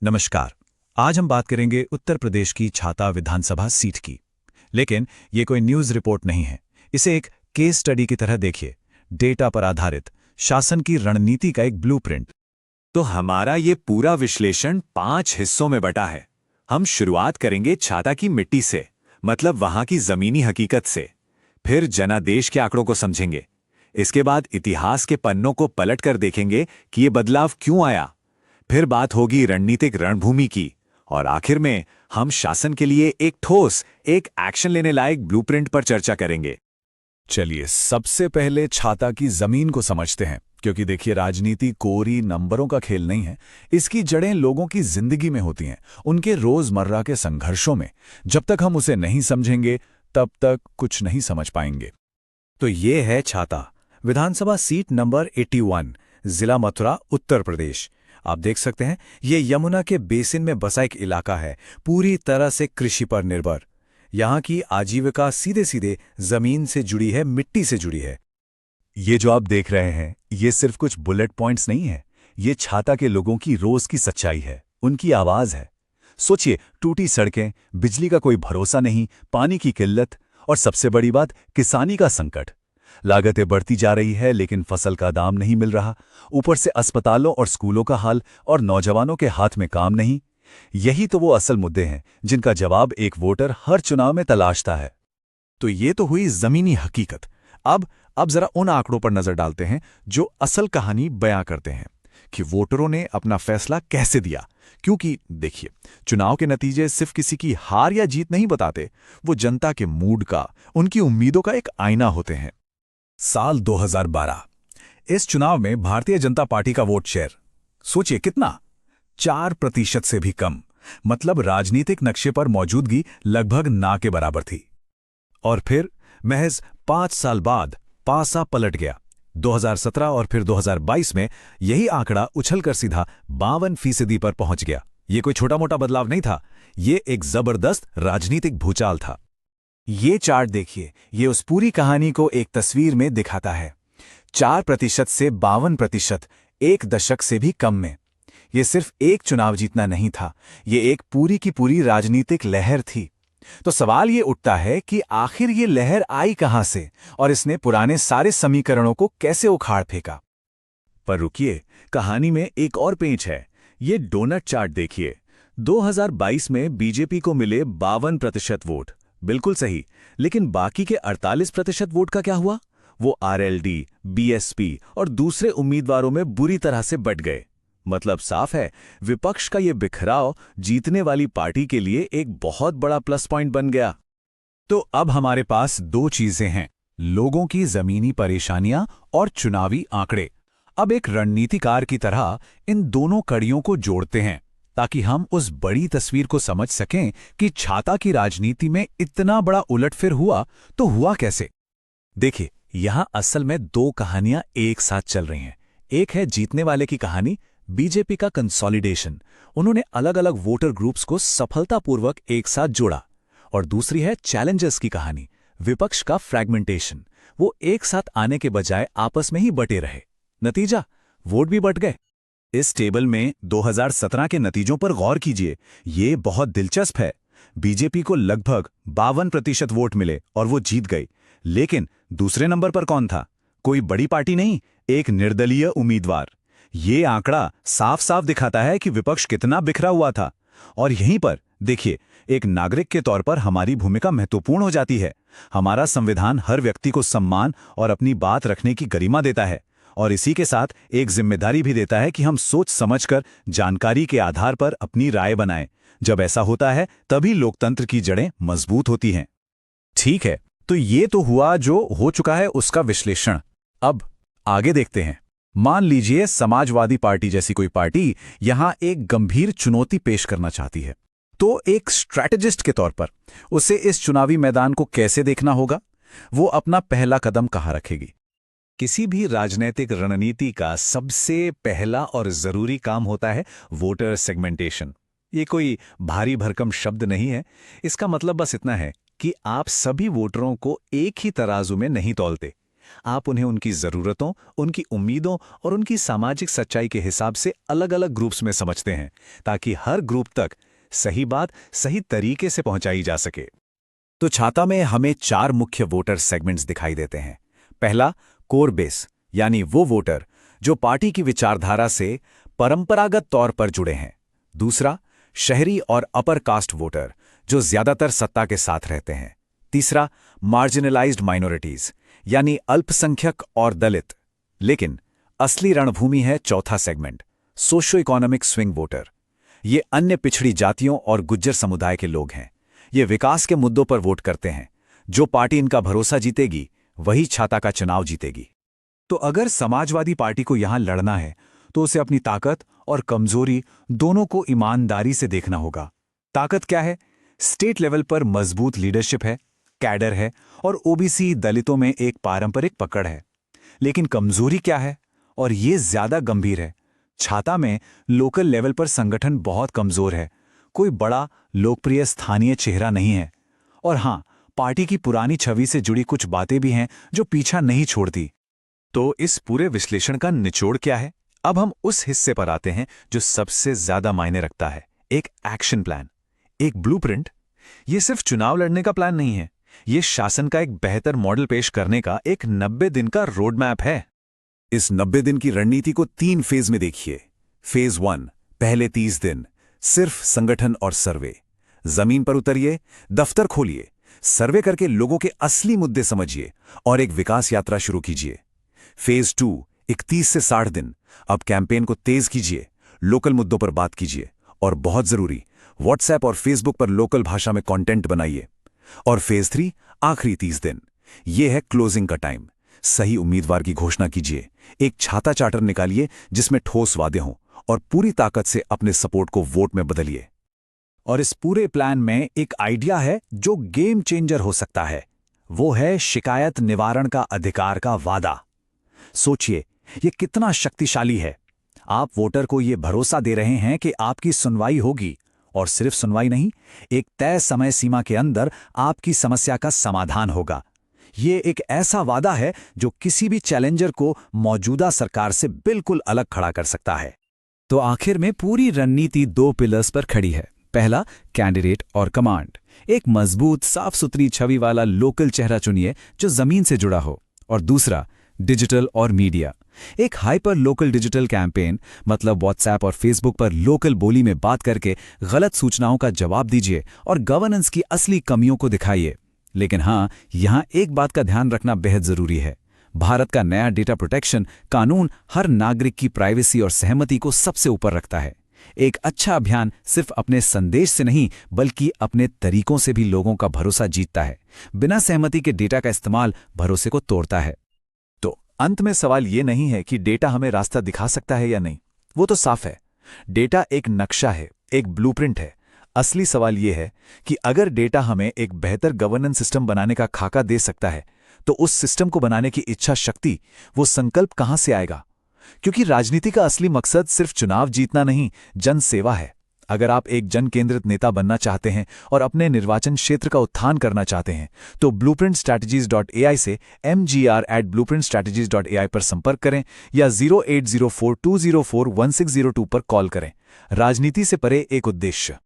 नमस्कार। आज हम बात करेंगे उत्तर प्रदेश की छाता विधानसभा सीट की। लेकिन ये कोई न्यूज़ रिपोर्ट नहीं है। इसे एक केस स्टडी की तरह देखिए, डेटा पर आधारित शासन की रणनीति का एक ब्लूप्रिंट। तो हमारा ये पूरा विश्लेषण 5 हिस्सों में बटा है। हम शुरुआत करेंगे छाता की मिट्टी से, मतलब वहां की जमीनी हकीकत से। फिर जनादेश के आंकड़ों को समझेंगे। इसके बाद इतिहास के पन्नों को पलटकर देखेंगे कि ये बदलाव क्यों आया। फिर बात होगी रणनीतिक रणभूमि की, और आखिर में हम शासन के लिए एक ठोस, एक एक्शन लेने लायक ब्लूप्रिंट पर चर्चा करेंगे। चलिए सबसे पहले छाता की जमीन को समझते हैं, क्योंकि देखिए राजनीति कोरी नंबरों का खेल नहीं है। इसकी जड़ें लोगों की जिंदगी में होती हैं, उनके रोजमर्रा के संघर्षों में। जब तक हम उसे नहीं समझेंगे तब तक कुछ नहीं समझ पाएंगे। तो ये है छाता विधानसभा सीट नंबर 81, जिला मथुरा, उत्तर प्रदेश। आप देख सकते हैं ये यमुना के बेसिन में बसा एक इलाका है, पूरी तरह से कृषि पर निर्भर। यहाँ की आजीविका सीधे सीधे जमीन से जुड़ी है, मिट्टी से जुड़ी है। ये जो आप देख रहे हैं ये सिर्फ कुछ बुलेट पॉइंट्स नहीं है, ये छाता के लोगों की रोज की सच्चाई है, उनकी आवाज है। सोचिए, टूटी सड़कें, बिजली का कोई भरोसा नहीं, पानी की किल्लत, और सबसे बड़ी बात किसानी का संकट। लागतें बढ़ती जा रही है लेकिन फसल का दाम नहीं मिल रहा। ऊपर से अस्पतालों और स्कूलों का हाल, और नौजवानों के हाथ में काम नहीं। यही तो वो असल मुद्दे हैं जिनका जवाब एक वोटर हर चुनाव में तलाशता है। तो ये तो हुई जमीनी हकीकत। अब जरा उन आंकड़ों पर नजर डालते हैं जो असल कहानी बयां करते हैं कि वोटरों ने अपना फैसला कैसे दिया। क्योंकि देखिए, चुनाव के नतीजे सिर्फ किसी की हार या जीत नहीं बताते, वो जनता के मूड का, उनकी उम्मीदों का एक आईना होते हैं। साल 2012, इस चुनाव में भारतीय जनता पार्टी का वोट शेयर सोचिए कितना, 4% से भी कम। मतलब राजनीतिक नक्शे पर मौजूदगी लगभग ना के बराबर थी। और फिर महज 5 साल बाद पासा पलट गया। 2017 और फिर 2022 में यही आंकड़ा उछलकर सीधा 52% पर पहुंच गया। ये कोई छोटा मोटा बदलाव नहीं था, ये एक जबरदस्त राजनीतिक भूचाल था। ये चार्ट देखिए, ये उस पूरी कहानी को एक तस्वीर में दिखाता है। 4% से 52%, एक दशक से भी कम में। ये सिर्फ एक चुनाव जीतना नहीं था, ये एक पूरी की पूरी राजनीतिक लहर थी। तो सवाल ये उठता है कि आखिर ये लहर आई कहां से, और इसने पुराने सारे समीकरणों को कैसे उखाड़ फेंका। पर रुकिए, कहानी में एक और पेंच है। ये डोनट चार्ट देखिए। 2022 में बीजेपी को मिले 52% वोट, बिल्कुल सही। लेकिन बाकी के 48% वोट का क्या हुआ? वो आरएलडी, बीएसपी और दूसरे उम्मीदवारों में बुरी तरह से बंट गए। मतलब साफ है, विपक्ष का ये बिखराव जीतने वाली पार्टी के लिए एक बहुत बड़ा प्लस पॉइंट बन गया। तो अब हमारे पास दो चीजें हैं, लोगों की जमीनी परेशानियां और चुनावी आंकड़े। अब एक रणनीतिकार की तरह इन दोनों कड़ियों को जोड़ते हैं ताकि हम उस बड़ी तस्वीर को समझ सकें कि छाता की राजनीति में इतना बड़ा उलटफेर हुआ तो हुआ कैसे। देखिए, यहां असल में दो कहानियां एक साथ चल रही हैं। एक है जीतने वाले की कहानी, बीजेपी का कंसोलिडेशन, उन्होंने अलग अलग वोटर ग्रुप्स को सफलतापूर्वक एक साथ जोड़ा। और दूसरी है चैलेंजर्स की कहानी, विपक्ष का फ्रैगमेंटेशन, वो एक साथ आने के बजाय आपस में ही बटे रहे। नतीजा, वोट भी बट गए। इस टेबल में 2017 के नतीजों पर गौर कीजिए, ये बहुत दिलचस्प है। बीजेपी को लगभग 52% वोट मिले और वो जीत गई। लेकिन दूसरे नंबर पर कौन था? कोई बड़ी पार्टी नहीं, एक निर्दलीय उम्मीदवार। ये आंकड़ा साफ साफ दिखाता है कि विपक्ष कितना बिखरा हुआ था। और यहीं पर देखिए, एक नागरिक के तौर पर हमारी भूमिका महत्वपूर्ण हो जाती है। हमारा संविधान हर व्यक्ति को सम्मान और अपनी बात रखने की गरिमा देता है, और इसी के साथ एक जिम्मेदारी भी देता है कि हम सोच समझकर जानकारी के आधार पर अपनी राय बनाएं। जब ऐसा होता है तभी लोकतंत्र की जड़ें मजबूत होती हैं। ठीक है, तो ये तो हुआ जो हो चुका है उसका विश्लेषण। अब आगे देखते हैं। मान लीजिए समाजवादी पार्टी जैसी कोई पार्टी यहां एक गंभीर चुनौती पेश करना चाहती है, तो एक स्ट्रैटेजिस्ट के तौर पर उसे इस चुनावी मैदान को कैसे देखना होगा? वो अपना पहला कदम कहां रखेगी? किसी भी राजनीतिक रणनीति का सबसे पहला और जरूरी काम होता है वोटर सेगमेंटेशन। ये कोई भारी भरकम शब्द नहीं है। इसका मतलब बस इतना है कि आप सभी वोटरों को एक ही तराजू में नहीं तौलते। आप उन्हें उनकी ज़रूरतों, उनकी उम्मीदों और उनकी सामाजिक सच्चाई के हिसाब से अलग-अलग ग्रुप्स में समझते हैं, ताकि हर ग्रुप तक सही बात सही तरीके से पहुंचाई जा सके। तो छाता में हमें 4 मुख्य वोटर सेगमेंट्स दिखाई देते हैं। पहला, कोर बेस, यानी वो वोटर जो पार्टी की विचारधारा से परंपरागत तौर पर जुड़े हैं। दूसरा, शहरी और अपर कास्ट वोटर जो ज्यादातर सत्ता के साथ रहते हैं। तीसरा, मार्जिनलाइज्ड माइनॉरिटीज, यानी अल्पसंख्यक और दलित। लेकिन असली रणभूमि है चौथा segment, socio economic swing voter. ये अन्य पिछड़ी जातियों और गुज्जर समुदाय के लोग हैं। ये विकास के मुद्दों पर वोट करते हैं। जो पार्टी इनका भरोसा जीतेगी वही छाता का चुनाव जीतेगी। तो अगर समाजवादी पार्टी को यहां लड़ना है तो उसे अपनी ताकत और कमजोरी दोनों को ईमानदारी से देखना होगा। ताकत क्या है? स्टेट लेवल पर मजबूत लीडरशिप है, कैडर है और ओबीसी दलितों में एक पारंपरिक पकड़ है। लेकिन कमजोरी क्या है? और ये ज्यादा गंभीर है। छाता में लोकल लेवल पर संगठन बहुत कमजोर है। कोई बड़ा लोकप्रिय स्थानीय चेहरा नहीं है। और हां, पार्टी की पुरानी छवि से जुड़ी कुछ बातें भी हैं जो पीछा नहीं छोड़ती। तो इस पूरे विश्लेषण का निचोड़ क्या है? अब हम उस हिस्से पर आते हैं जो सबसे ज्यादा मायने रखता है, एक एक्शन प्लान, एक ब्लूप्रिंट। ये सिर्फ चुनाव लड़ने का प्लान नहीं है, ये शासन का एक बेहतर मॉडल पेश करने का एक 90 दिन का रोड मैप है। इस 90 दिन की रणनीति को 3 फेज में देखिए। फेज 1, पहले 30 दिन सिर्फ संगठन और सर्वे। जमीन पर उतरिए, दफ्तर खोलिए, सर्वे करके लोगों के असली मुद्दे समझिए और एक विकास यात्रा शुरू कीजिए। फेज 2, 31 से 60 दिन। अब कैंपेन को तेज कीजिए, लोकल मुद्दों पर बात कीजिए और बहुत जरूरी, व्हाट्सएप और फेसबुक पर लोकल भाषा में कंटेंट बनाइए। और फेज 3, आखिरी 30 दिन। यह है क्लोजिंग का टाइम। सही उम्मीदवार की घोषणा कीजिए, एक छाता चार्टर निकालिए जिसमें ठोस वादे हों और पूरी ताकत से अपने सपोर्ट को वोट में बदलिए। और इस पूरे प्लान में एक आइडिया है जो गेम चेंजर हो सकता है। वो है शिकायत निवारण का अधिकार का वादा। सोचिए, ये कितना शक्तिशाली है। आप वोटर को ये भरोसा दे रहे हैं कि आपकी सुनवाई होगी, और सिर्फ सुनवाई नहीं, एक तय समय सीमा के अंदर आपकी समस्या का समाधान होगा। ये एक ऐसा वादा है जो किसी भी चैलेंजर को मौजूदा सरकार से बिल्कुल अलग खड़ा कर सकता है। तो आखिर में पूरी रणनीति 2 पिलर्स पर खड़ी है। पहला, कैंडिडेट और कमांड। एक मजबूत साफ सुथरी छवि वाला लोकल चेहरा चुनिए जो जमीन से जुड़ा हो। और दूसरा, डिजिटल और मीडिया। एक हाइपर लोकल डिजिटल कैंपेन, मतलब व्हाट्सएप और फेसबुक पर लोकल बोली में बात करके गलत सूचनाओं का जवाब दीजिए और गवर्नेंस की असली कमियों को दिखाइए। लेकिन हां, यहां एक बात का ध्यान रखना बेहद जरूरी है। भारत का नया डेटा प्रोटेक्शन कानून हर नागरिक की प्राइवेसी और सहमति को सबसे ऊपर रखता है। एक अच्छा अभियान सिर्फ अपने संदेश से नहीं बल्कि अपने तरीकों से भी लोगों का भरोसा जीतता है। बिना सहमति के डेटा का इस्तेमाल भरोसे को तोड़ता है। तो अंत में सवाल ये नहीं है कि डेटा हमें रास्ता दिखा सकता है या नहीं, वो तो साफ है। डेटा एक नक्शा है, एक ब्लूप्रिंट है। असली सवाल ये है कि अगर डेटा हमें एक बेहतर गवर्नेंस सिस्टम बनाने का खाका दे सकता है तो उस सिस्टम को बनाने की इच्छा शक्ति, वो संकल्प कहां से आएगा? क्योंकि राजनीति का असली मकसद सिर्फ चुनाव जीतना नहीं, जन सेवा है। अगर आप एक जन केंद्रित नेता बनना चाहते हैं और अपने निर्वाचन क्षेत्र का उत्थान करना चाहते हैं तो blueprintstrategies.ai से mgr@blueprintstrategies.ai पर संपर्क करें या 0804204160 पर कॉल करें। राजनीति से परे एक उद्देश्य।